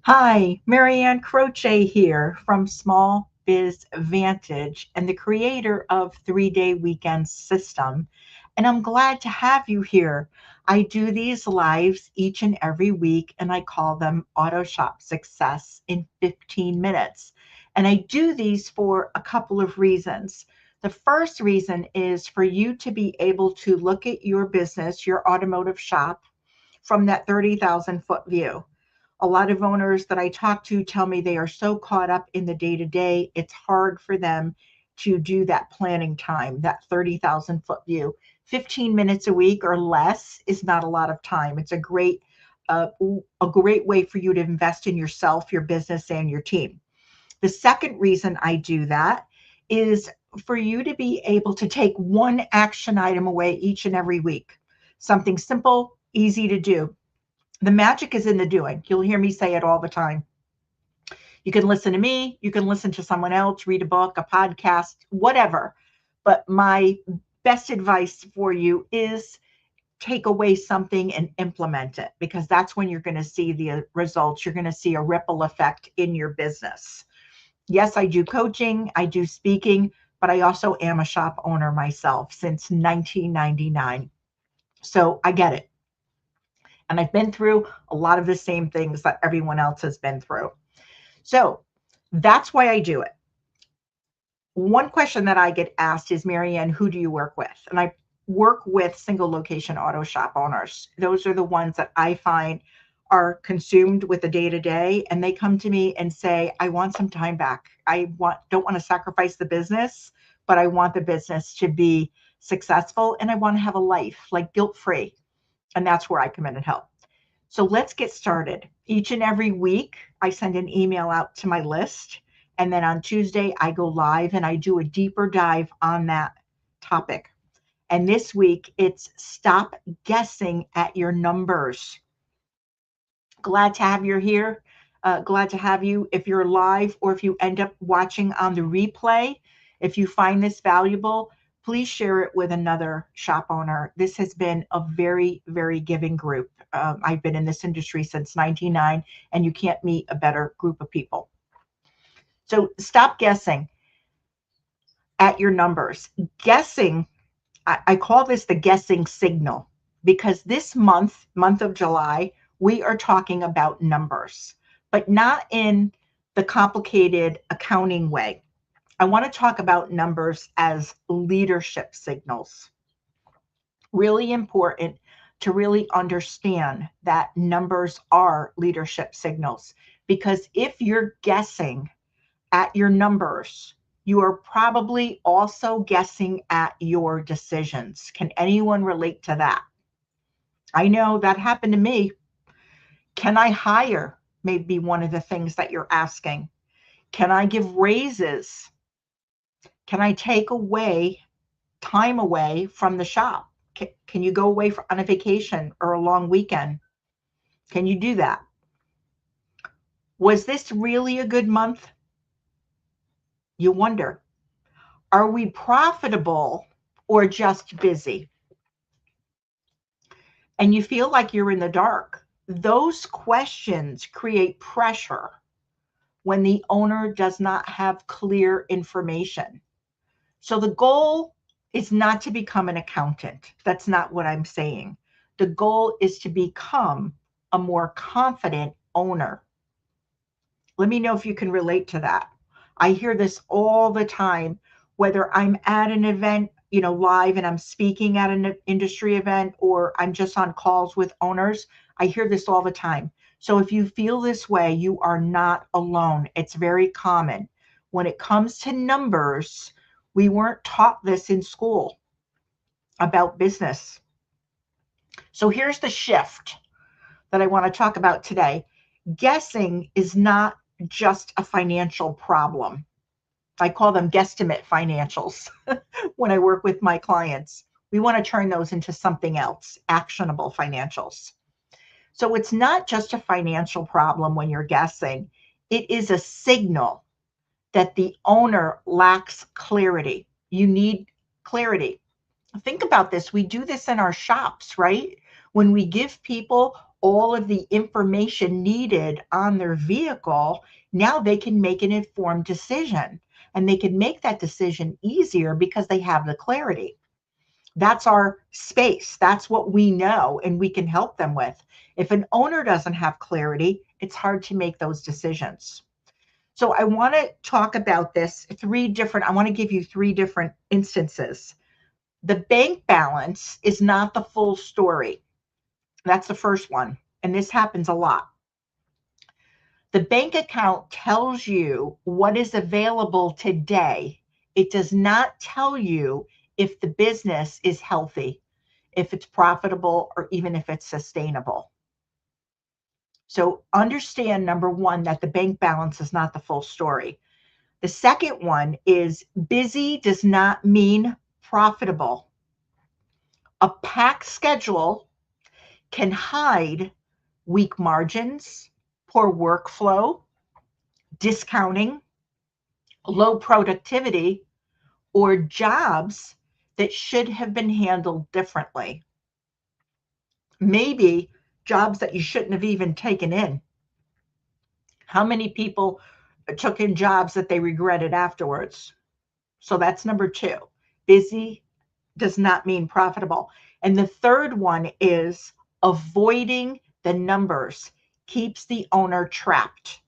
Hi, Marianne Croce here from Small Biz Vantage and the creator of 3 Day Weekend System. And I'm glad to have you here. I do these lives each and every week, and I call them Auto Shop Success in 15 minutes. And I do these for a couple of reasons. The first reason is for you to be able to look at your business, your automotive shop, from that 30,000 foot view. A lot of owners that I talk to tell me they are so caught up in the day to day, it's hard for them to do that planning time, that 30,000 foot view. 15 minutes a week or less is not a lot of time. It's uh, a great way for you to invest in yourself, your business, and your team. The second reason I do that is for you to be able to take one action item away each and every week. Something simple, easy to do. The magic is in the doing. You'll hear me say it all the time. You can listen to me, you can listen to someone else, read a book, a podcast, whatever. But my best advice for you is take away something and implement it, because that's when you're going to see the results. You're going to see a ripple effect in your business. Yes, I do coaching, I do speaking, but I also am a shop owner myself since 1999. So I get it. And I've been through a lot of the same things that everyone else has been through. So that's why I do it. One question that I get asked is, Marianne, who do you work with? And I work with single location auto shop owners. Those are the ones that I find are consumed with the day to day, and they come to me and say, I want some time back. Don't want to sacrifice the business, but I want the business to be successful, and I want to have a life like guilt free. And that's where I come in and help. So let's get started. Each and every week, I send an email out to my list. And then on Tuesday, I go live and I do a deeper dive on that topic. And this week, it's stop guessing at your numbers. Glad to have you here. Glad to have you. If you're live or if you end up watching on the replay, if you find this valuable, please share it with another shop owner. This has been a very, very giving group. I've been in this industry since 99, and you can't meet a better group of people. So stop guessing at your numbers. Guessing, I call this the guessing signal, because this month of July, we are talking about numbers, but not in the complicated accounting way. I want to talk about numbers as leadership signals. Really important to really understand that numbers are leadership signals, because if you're guessing at your numbers, you are probably also guessing at your decisions. Can anyone relate to that? I know that happened to me. Can I hire? Maybe one of the things that you're asking. Can I give raises? Can I take away time away from the shop? Can you go away on a vacation or a long weekend? Can you do that? Was this really a good month? You wonder. Are we profitable or just busy? And you feel like you're in the dark. Those questions create pressure when the owner does not have clear information. So the goal is not to become an accountant. That's not what I'm saying. The goal is to become a more confident owner. Let me know if you can relate to that. I hear this all the time, whether I'm at an event, live and I'm speaking at an industry event, or I'm just on calls with owners. I hear this all the time. So if you feel this way, you are not alone. It's very common. When it comes to numbers, we weren't taught this in school about business. So here's the shift that I want to talk about today. Guessing is not just a financial problem. I call them guesstimate financials when I work with my clients. We want to turn those into something else, actionable financials. So it's not just a financial problem when you're guessing. It is a signal that the owner lacks clarity. You need clarity. Think about this. We do this in our shops, right? When we give people all of the information needed on their vehicle, now they can make an informed decision, and they can make that decision easier because they have the clarity. That's our space. That's what we know and we can help them with. If an owner doesn't have clarity, it's hard to make those decisions. So I want to talk about this I want to give you three different instances. The bank balance is not the full story. That's the first one. And this happens a lot. The bank account tells you what is available today. It does not tell you if the business is healthy, if it's profitable, or even if it's sustainable. So understand, number one, that the bank balance is not the full story. The second one is busy does not mean profitable. A packed schedule can hide weak margins, poor workflow, discounting, low productivity, or jobs that should have been handled differently. Maybe jobs that you shouldn't have even taken in. How many people took in jobs that they regretted afterwards? So that's number two. Busy does not mean profitable. And the third one is avoiding the numbers keeps the owner trapped.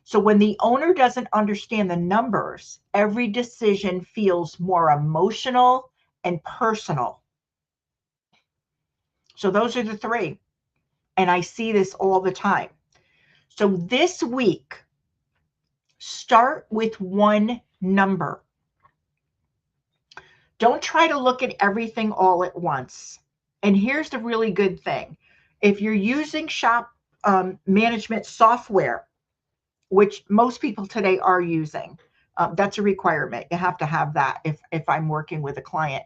So when the owner doesn't understand the numbers, every decision feels more emotional and personal. So those are the three. And I see this all the time. So this week, start with one number. Don't try to look at everything all at once. And here's the really good thing. If you're using shop management software, which most people today are using, that's a requirement. You have to have that if I'm working with a client,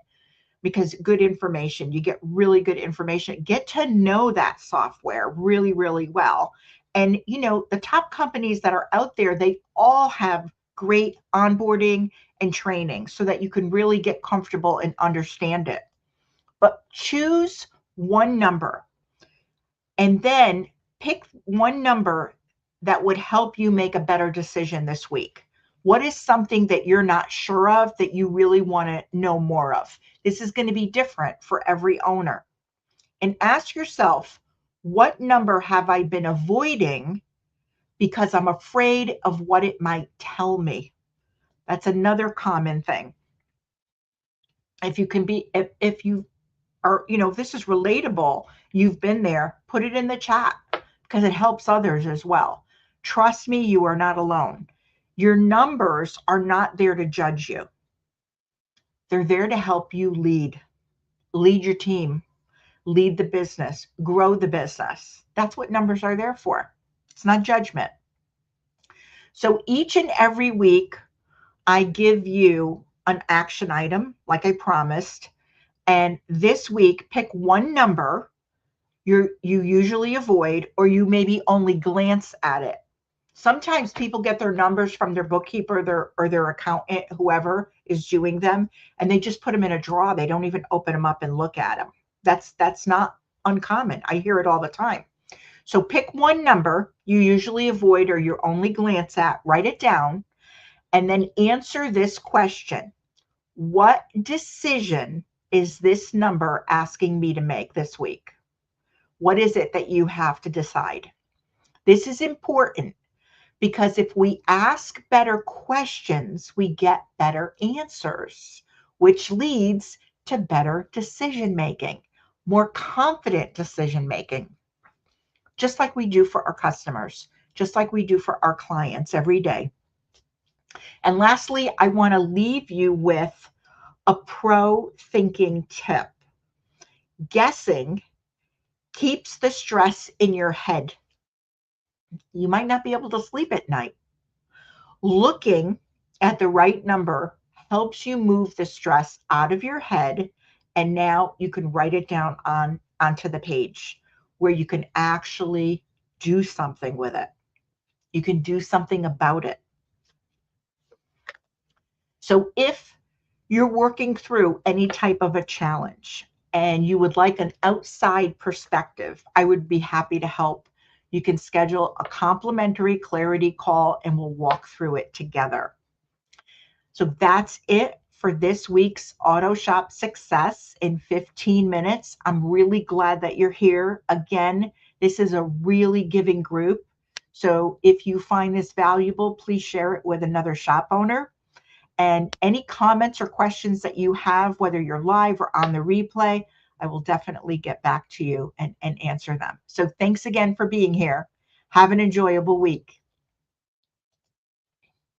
because good information, you get really good information. Get to know that software really, really well. And, you know, the top companies that are out there, they all have great onboarding and training so that you can really get comfortable and understand it. But choose one number and then pick one number that would help you make a better decision this week. What is something that you're not sure of that you really want to know more of? This is going to be different for every owner. And ask yourself, what number have I been avoiding because I'm afraid of what it might tell me? That's another common thing. If you can be, if you are, you know, this is relatable, you've been there, put it in the chat because it helps others as well. Trust me, you are not alone. Your numbers are not there to judge you. They're there to help you lead your team, lead the business, grow the business. That's what numbers are there for. It's not judgment. So each and every week, I give you an action item, like I promised. And this week, pick one number you usually avoid, or you maybe only glance at it. Sometimes people get their numbers from their bookkeeper or their accountant, whoever is doing them, and they just put them in a drawer. They don't even open them up and look at them. That's not uncommon. I hear it all the time. So pick one number you usually avoid or you only glance at, write it down, and then answer this question. What decision is this number asking me to make this week? What is it that you have to decide? This is important because if we ask better questions, we get better answers, which leads to better decision making, more confident decision making, just like we do for our customers, just like we do for our clients every day. And lastly, I want to leave you with a pro thinking tip. Guessing keeps the stress in your head. You might not be able to sleep at night. Looking at the right number helps you move the stress out of your head, and now you can write it down onto the page where you can actually do something with it. You can do something about it. So if you're working through any type of a challenge, and you would like an outside perspective, I would be happy to help. You can schedule a complimentary clarity call and we'll walk through it together. So that's it for this week's Auto Shop Success in 15 minutes. I'm really glad that you're here. Again, this is a really giving group. So if you find this valuable, please share it with another shop owner. And any comments or questions that you have, whether you're live or on the replay, I will definitely get back to you and answer them. So thanks again for being here. Have an enjoyable week.